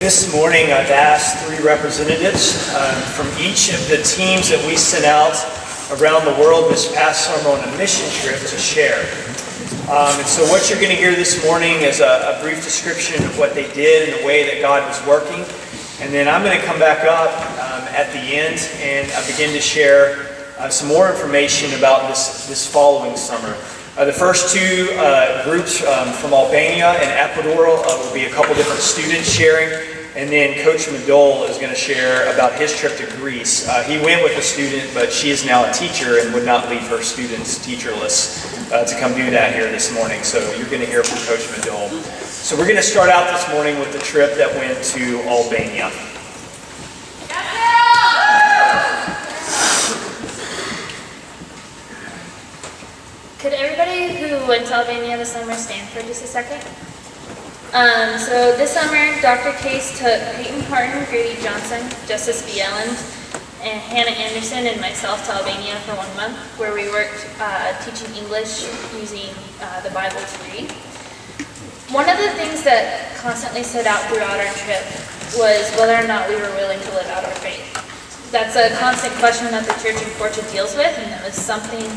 This morning I've asked three representatives from each of the teams that we sent out around the world this past summer on a mission trip to share. And so what you're going to hear this morning is a brief description of what they did and the way that God was working. And then I'm going to come back up at the end and begin to share some more information about this following summer. The first two groups from Albania and Ecuador will be a couple different students sharing, and then Coach Madole is going to share about his trip to Greece. He went with a student, but she is now a teacher and would not leave her students teacherless to come do that here this morning. So you're going to hear from Coach Madole. So we're going to start out this morning with the trip that went to Albania. Could everybody who went to Albania this summer stand for just a second? So this summer, Dr. Case took Peyton Harton, Grady Johnson, Justice B. Elland, and Hannah Anderson and myself to Albania for 1 month, where we worked teaching English using the Bible to read. One of the things that constantly stood out throughout our trip was whether or not we were willing to live out our faith. That's a constant question that the church in Portia deals with, and it was something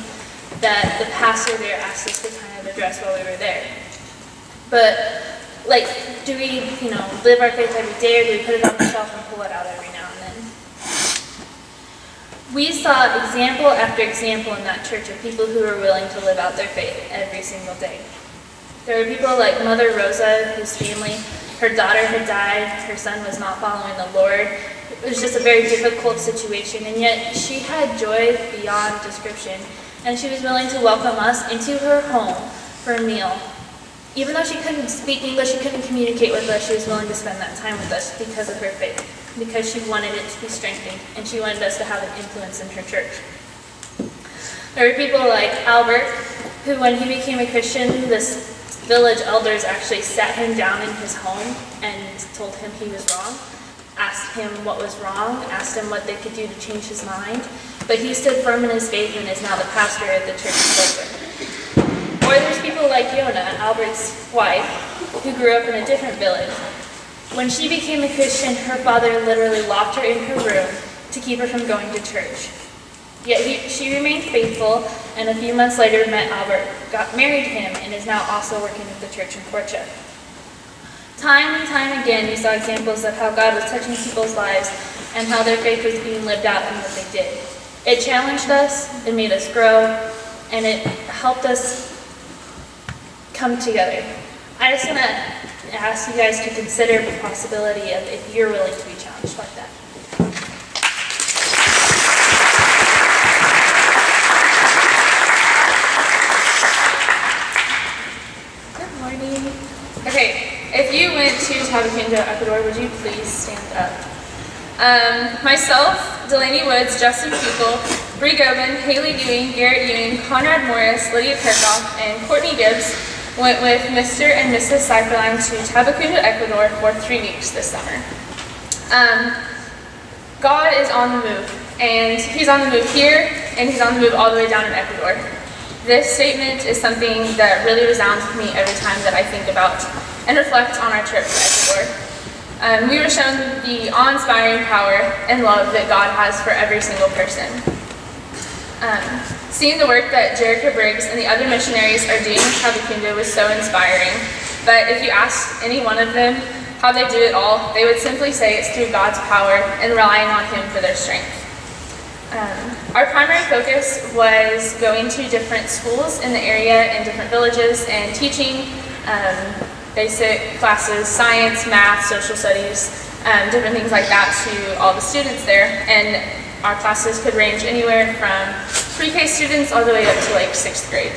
that the pastor there asked us to kind of address while we were there. But, do we, live our faith every day, or do we put it on the shelf and pull it out every now and then? We saw example after example in that church of people who were willing to live out their faith every single day. There were people like Mother Rosa, whose family, her daughter had died, her son was not following the Lord. It was just a very difficult situation, and yet she had joy beyond description. And she was willing to welcome us into her home for a meal. Even though she couldn't speak English, she couldn't communicate with us, she was willing to spend that time with us because of her faith, because she wanted it to be strengthened, and she wanted us to have an influence in her church. There were people like Albert, who when he became a Christian, this village elders actually sat him down in his home and told him he was wrong, asked him what was wrong, asked him what they could do to change his mind. But he stood firm in his faith and is now the pastor at the church in Boulder. Or there's people like Yona, Albert's wife, who grew up in a different village. When she became a Christian, her father literally locked her in her room to keep her from going to church. Yet she remained faithful, and a few months later met Albert, married him, and is now also working at the church in Portia. Time and time again, we saw examples of how God was touching people's lives and how their faith was being lived out in what they did. It challenged us, it made us grow, and it helped us come together. I just want to ask you guys to consider the possibility of if you're willing to be challenged like that. Good morning. Okay, if you went to Tabacundo, Ecuador, would you please stand up? Myself, Delaney Woods, Justin Pupil, Bree Gobin, Haley Ewing, Garrett Ewing, Conrad Morris, Lydia Kirchhoff, and Courtney Gibbs went with Mr. and Mrs. Seiferlein to Tabacundo, Ecuador for 3 weeks this summer. God is on the move, and He's on the move here, and He's on the move all the way down in Ecuador. This statement is something that really resounds with me every time that I think about and reflect on our trip to Ecuador. We were shown the awe-inspiring power and love that God has for every single person. Seeing the work that Jerica Briggs and the other missionaries are doing in Tabacundo was so inspiring. But if you ask any one of them how they do it all, they would simply say it's through God's power and relying on Him for their strength. Our primary focus was going to different schools in the area in different villages and teaching basic classes, science, math, social studies, different things like that to all the students there. And our classes could range anywhere from pre-K students all the way up to 6th grade.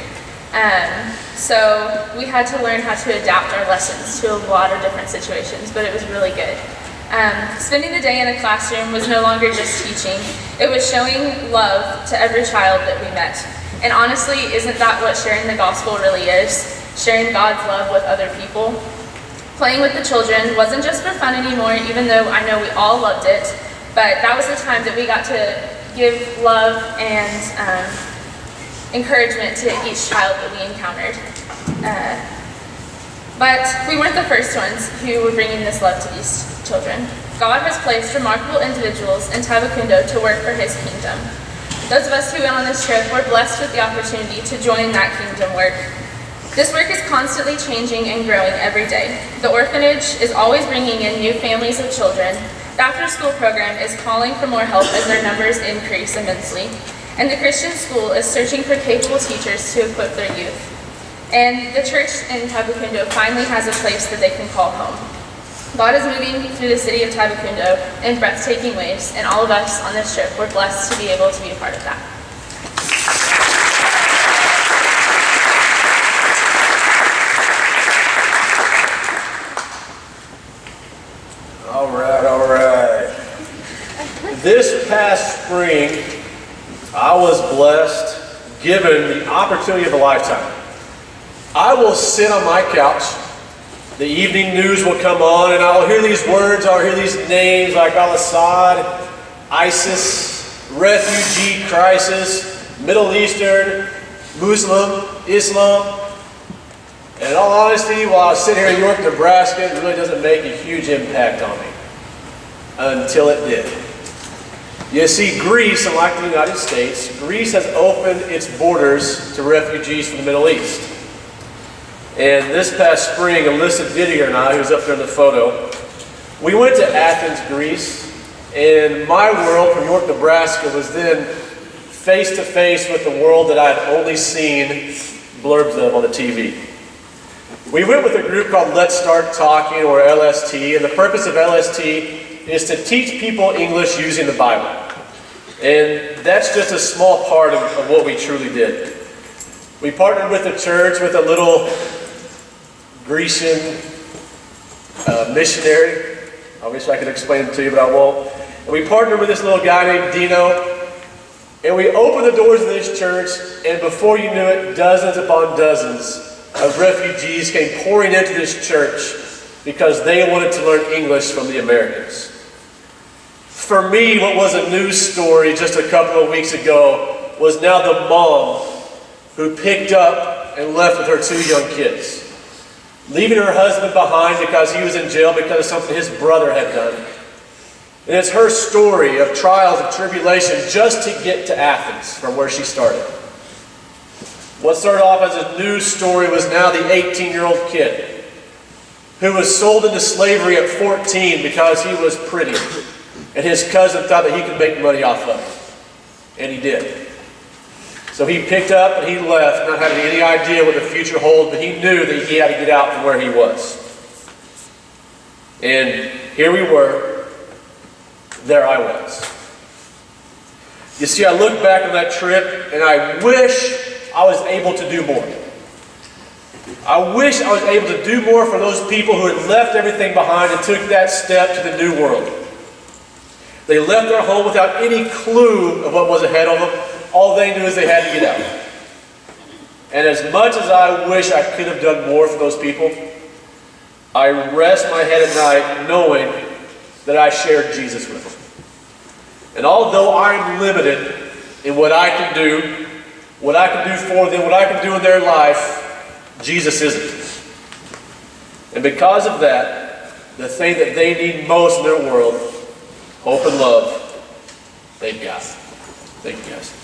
So we had to learn how to adapt our lessons to a lot of different situations, but it was really good. Spending the day in a classroom was no longer just teaching. It was showing love to every child that we met. And honestly, isn't that what sharing the gospel really is? Sharing God's love with other people. Playing with the children wasn't just for fun anymore, even though I know we all loved it, but that was the time that we got to give love and encouragement to each child that we encountered. But we weren't the first ones who were bringing this love to these children. God has placed remarkable individuals in Tabacundo to work for his kingdom. Those of us who went on this trip were blessed with the opportunity to join that kingdom work. This work is constantly changing and growing every day. The orphanage is always bringing in new families of children. The after-school program is calling for more help as their numbers increase immensely. And the Christian school is searching for capable teachers to equip their youth. And the church in Tabacundo finally has a place that they can call home. God is moving through the city of Tabacundo in breathtaking ways, and all of us on this trip were blessed to be able to be a part of that. All right. This past spring, I was blessed, given the opportunity of a lifetime. I will sit on my couch, the evening news will come on, and I'll hear these words, I'll hear these names like Al-Assad, ISIS, refugee crisis, Middle Eastern, Muslim, Islam. And in all honesty, while I sit here in York, Nebraska, it really doesn't make a huge impact on me. Until it did. You see, Greece, unlike the United States, Greece has opened its borders to refugees from the Middle East. And this past spring, Alyssa Didier and I, who's up there in the photo, we went to Athens, Greece, and my world from York, Nebraska was then face to face with the world that I had only seen blurbs of on the TV. We went with a group called Let's Start Talking, or LST, and the purpose of LST is to teach people English using the Bible. And that's just a small part of what we truly did. We partnered with the church with a little Grecian missionary. I wish I could explain it to you, but I won't. And we partnered with this little guy named Dino, and we opened the doors of this church, and before you knew it, dozens upon dozens of refugees came pouring into this church because they wanted to learn English from the Americans. For me, what was a news story just a couple of weeks ago was now the mom who picked up and left with her 2 young kids, leaving her husband behind because he was in jail because of something his brother had done. And it's her story of trials and tribulation just to get to Athens from where she started. What started off as a news story was now the 18-year-old kid who was sold into slavery at 14 because he was pretty. And his cousin thought that he could make money off of it. And he did. So he picked up and he left, not having any idea what the future holds, but he knew that he had to get out from where he was. And here we were. There I was. You see, I look back on that trip and I wish I was able to do more. I wish I was able to do more for those people who had left everything behind and took that step to the new world. They left their home without any clue of what was ahead of them. All they knew is they had to get out. And as much as I wish I could have done more for those people, I rest my head at night knowing that I shared Jesus with them. And although I'm limited in what I can do, what I can do for them, what I can do in their life, Jesus isn't. And because of that, the thing that they need most in their world, hope and love, they've got. Thank you, guys.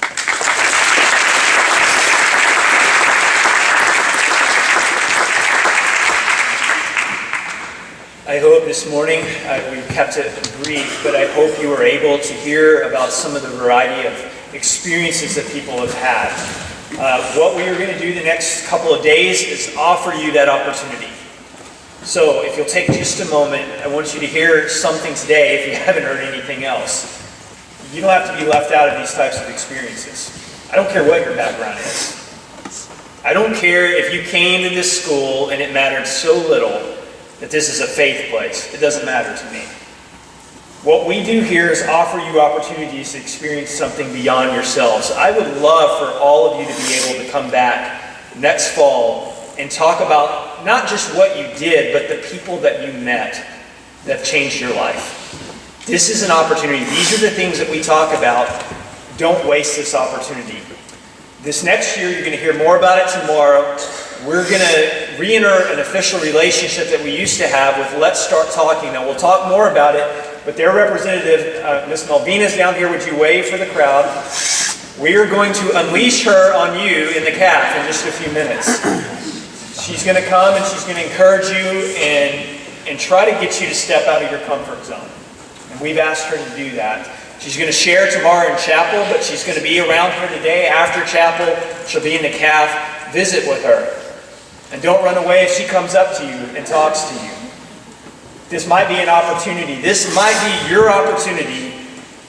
I hope this morning, we kept it brief, but I hope you were able to hear about some of the variety of experiences that people have had. What we are going to do the next couple of days is offer you that opportunity. So if you'll take just a moment, I want you to hear something today if you haven't heard anything else. You don't have to be left out of these types of experiences. I don't care what your background is. I don't care if you came to this school and it mattered so little that this is a faith place. It doesn't matter to me. What we do here is offer you opportunities to experience something beyond yourselves. I would love for all of you to be able to come back next fall and talk about not just what you did, but the people that you met that have changed your life. This is an opportunity. These are the things that we talk about. Don't waste this opportunity. This next year, you're going to hear more about it tomorrow. We're going to re-enter an official relationship that we used to have with Let's Start Talking. Now, we'll talk more about it, but their representative, Miss Malvina's down here. Would you wave for the crowd? We are going to unleash her on you in the calf in just a few minutes. She's going to come and she's going to encourage you and try to get you to step out of your comfort zone. And we've asked her to do that. She's going to share tomorrow in chapel, but she's going to be around here today after chapel. She'll be in the calf. Visit with her. And don't run away if she comes up to you and talks to you. This might be an opportunity. This might be your opportunity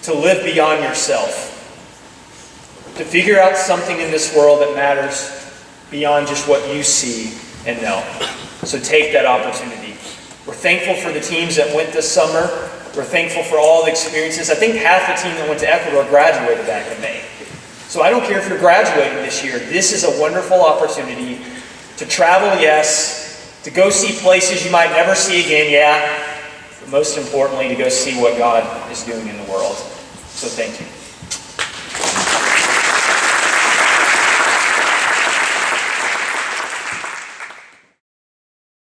to live beyond yourself. To figure out something in this world that matters beyond just what you see and know. So take that opportunity. We're thankful for the teams that went this summer. We're thankful for all the experiences. I think half the team that went to Ecuador graduated back in May. So I don't care if you're graduating this year. This is a wonderful opportunity to travel, yes, to go see places you might never see again, yeah, but most importantly, to go see what God is doing in the world. So thank you.